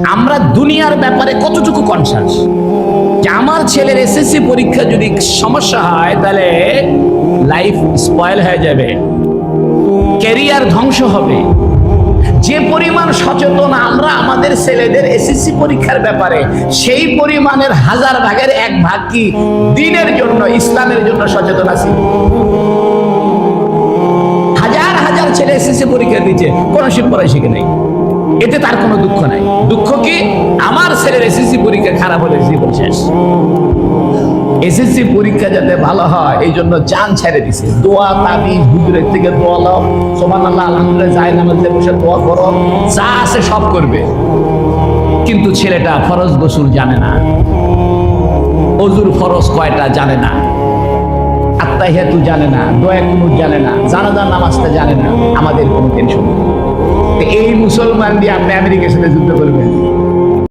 আমরা দুনিয়ার ব্যাপারে কতটুকু কনসাস যে আমার ছেলের এসএসসি পরীক্ষা যদি সমস্যা হয় তাহলে লাইফ স্পয়েল হয়ে যাবে, ক্যারিয়ার ধ্বংস হবে। যে পরিমাণ সচেতন আমরা আমাদের ছেলেদের এসএসসি পরীক্ষার ব্যাপারে, সেই পরিমাণের 1000 ভাগের 1 ভাগ কি দ্বীনের জন্য, ইসলামের জন্য সচেতন আছি? হাজার হাজার ছেলে এসএসসি পরীক্ষা দিচ্ছে, কোনো পড়াই শিখে নেই, এতে তার কোনো দুঃখ নাই। দুঃখ কি? আমার ছেলের এসএসসি পরীক্ষা খারাপ হলে জীবন শেষ। এসএসসি পরীক্ষা যাতে ভালো হয় এই জন্য জান ছেড়ে দিছে। দোয়া, তাবিজ, হুজুরের থেকে দোয়া লাও, সুবহানাল্লাহ, আলহামদুলিল্লাহ, যায় নামাজে বসে দোয়া করো, যা আছে সব করবে। কিন্তু ছেলেটা ফরজ গোসল জানে না, ওযুর ফরজ কয়টা জানে না, আত্তাহিয়াতু জানে না, দোয়া কুনুত জানে না, জানাজার নামাজটা জানে না। আমাদের কোনো টেনশন নেই। এই মুসলমান দিয়ে আপনি আমেরিকার সাথে যুদ্ধ করবেন?